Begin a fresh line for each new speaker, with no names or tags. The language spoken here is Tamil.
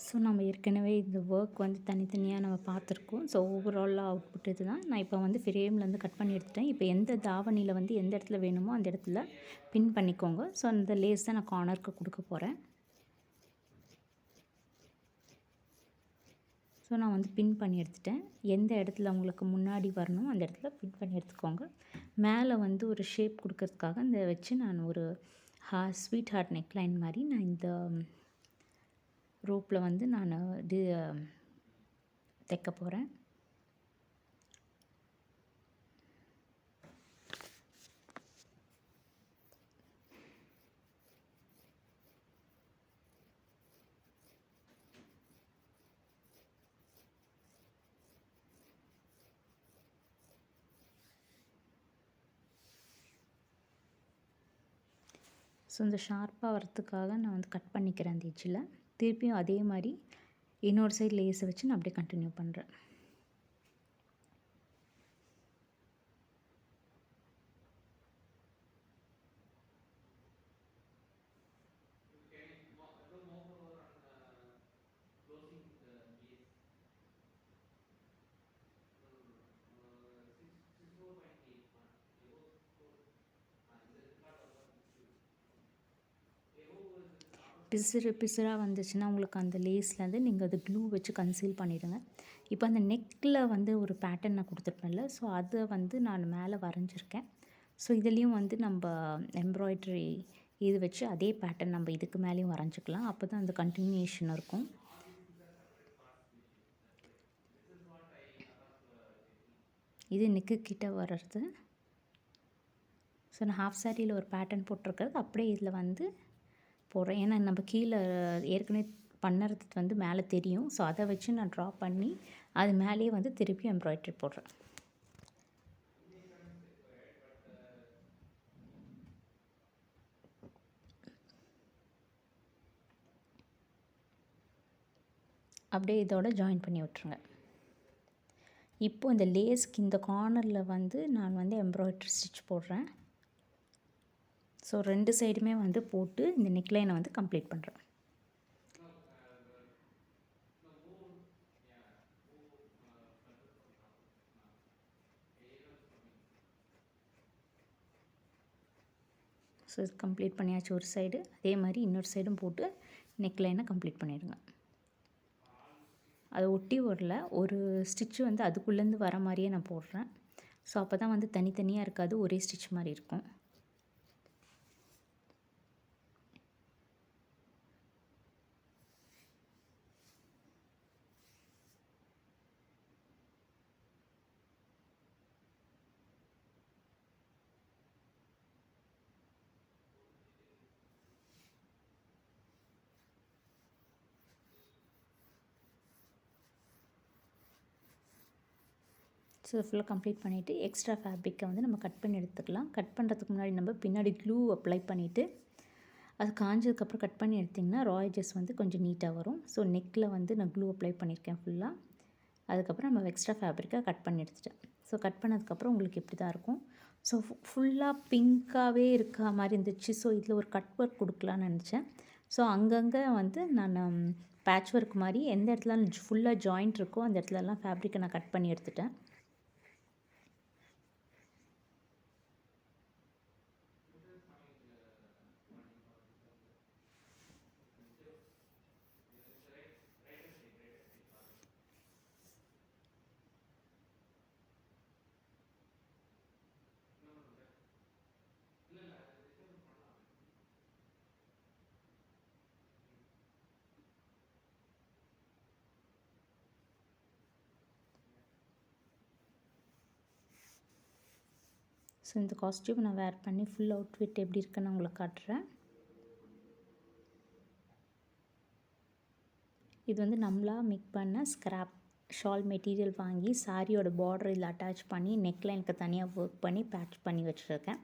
ஸோ நம்ம ஏற்கனவே இந்த ஒர்க் வந்து தனித்தனியாக நம்ம பார்த்துருக்கோம். ஸோ ஓவராலாக அவுட்புட் இது தான். நான் இப்போ வந்து ஃப்ரேம்லேருந்து கட் பண்ணி எடுத்துட்டேன். இப்போ எந்த தாவணியில் வந்து எந்த இடத்துல வேணுமோ அந்த இடத்துல பின் பண்ணிக்கோங்க. ஸோ அந்த லேஸ் தான் நான் கார்னருக்கு கொடுக்க போகிறேன். ஸோ நான் வந்து பின் பண்ணி எடுத்துட்டேன். எந்த இடத்துல உங்களுக்கு முன்னாடி வரணும் அந்த இடத்துல பின் பண்ணி எடுத்துக்கோங்க. மேலே வந்து ஒரு ஷேப் கொடுக்கறதுக்காக இந்த வச்சு நான் ஒரு ஸ்வீட் ஹார்ட் நெக்லைன் மாதிரி நான் இந்த ரோப்பில் வந்து நான் இது தைக்க போகிறேன். ஸோ இந்த ஷார்ப்பாக வரத்துக்காக நான் வந்து கட் பண்ணிக்கிறேன் அந்த எட்ஜில். திருப்பியும் அதே மாதிரி இன்னொரு சைடு லேஸை வச்சு நான் அப்படியே கண்டினியூ பண்ணுறேன். பிசுறாக வந்துச்சுன்னா உங்களுக்கு அந்த லேஸ்லேருந்து நீங்கள் அது க்ளூ வச்சு கன்சீல் பண்ணிவிடுங்க. இப்போ அந்த நெக்கில் வந்து ஒரு பேட்டர்ன் நான் கொடுத்துருப்பேன்ல, ஸோ அதை வந்து நான் மேலே வரைஞ்சிருக்கேன். ஸோ இதுலேயும் வந்து நம்ம எம்ப்ராய்ட்ரி இது வச்சு அதே பேட்டர்ன் நம்ம இதுக்கு மேலேயும் வரைஞ்சிக்கலாம். அப்போ தான் அந்த கண்டினியூஷன் இருக்கும். இது நெக்கு கிட்ட வர்றது. ஸோ நான் ஹாஃப் சாரியில் ஒரு பேட்டர்ன் போட்டிருக்கிறது அப்படியே இதில் வந்து போடுறேன். ஏன்னா நம்ம கீழே ஏற்கனவே பண்ணுறது வந்து மேலே தெரியும். ஸோ அதை வச்சு நான் ட்ரா பண்ணி அது மேலேயே வந்து திருப்பி எம்ப்ராய்ட்ரி போடுறேன். அப்படியே இதோட ஜாயின் பண்ணி விட்டுருங்க. இப்போ இந்த லேஸ்க்கு இந்த கார்னரில் வந்து நான் வந்து எம்ப்ராய்ட்ரி ஸ்டிச் போடுறேன். ஸோ 2 சைடுமே வந்து போட்டு இந்த நெக்லைனை வந்து கம்ப்ளீட் பண்ணுறேன். ஸோ இது கம்ப்ளீட் பண்ணியாச்சு ஒரு சைடு. அதே மாதிரி இன்னொரு சைடும் போட்டு நெக்லைனை கம்ப்ளீட் பண்ணிடுங்க. அதை ஒட்டி ஒரு ஸ்டிச்சு வந்து அதுக்குள்ளேருந்து வர மாதிரியே நான் போடுறேன். ஸோ அப்போ தான் வந்து தனித்தனியாக இருக்காது, ஒரே ஸ்டிச் மாதிரி இருக்கும். ஸோ ஃபுல்லாக கம்ப்ளீட் பண்ணிவிட்டு எக்ஸ்ட்ரா ஃபேப்ரிக்கை வந்து நம்ம கட் பண்ணி எடுத்துக்கலாம். கட் பண்ணுறதுக்கு முன்னாடி நம்ம பின்னாடி க்ளூ அப்ளை பண்ணிவிட்டு அது காஞ்சதுக்கப்புறம் கட் பண்ணி எடுத்திங்கன்னா ராயஜஸ் வந்து கொஞ்சம் நீட்டாக வரும். ஸோ நெக்கில் வந்து நான் க்ளூ அப்ளை பண்ணியிருக்கேன் ஃபுல்லாக. அதுக்கப்புறம் நம்ம எக்ஸ்ட்ரா ஃபேப்ரிக்காக கட் பண்ணி எடுத்துட்டேன். ஸோ கட் பண்ணதுக்கப்புறம் உங்களுக்கு இப்படி தான் இருக்கும். ஸோ ஃபுல்லாக பிங்க்காகவே இருக்க மாதிரி இருந்துச்சு. ஸோ இதில் ஒரு கட் ஒர்க் கொடுக்கலான்னு நினச்சேன். ஸோ அங்கங்கே வந்து நான் பேட்ச் ஒர்க் மாதிரி எந்த இடத்துல ஃபுல்லாக ஜாயிண்ட் இருக்கோ அந்த இடத்துலலாம் ஃபேப்ரிக்கை நான் கட் பண்ணி எடுத்துட்டேன். ஸோ இந்த காஸ்ட்யூம் நான் வேர் பண்ணி ஃபுல் அவுட்ஃபிட் எப்படி இருக்குன்னு உங்களுக்கு காட்டுறேன். இது வந்து நம்மளாக மேக் பண்ண ஸ்க்ராப் ஷால் மெட்டீரியல் வாங்கி சாரியோட பார்டர் இதில் அட்டாச் பண்ணி நெக்லைனுக்கு தனியாக ஒர்க் பண்ணி பேட்ச் பண்ணி வச்சுருக்கேன்.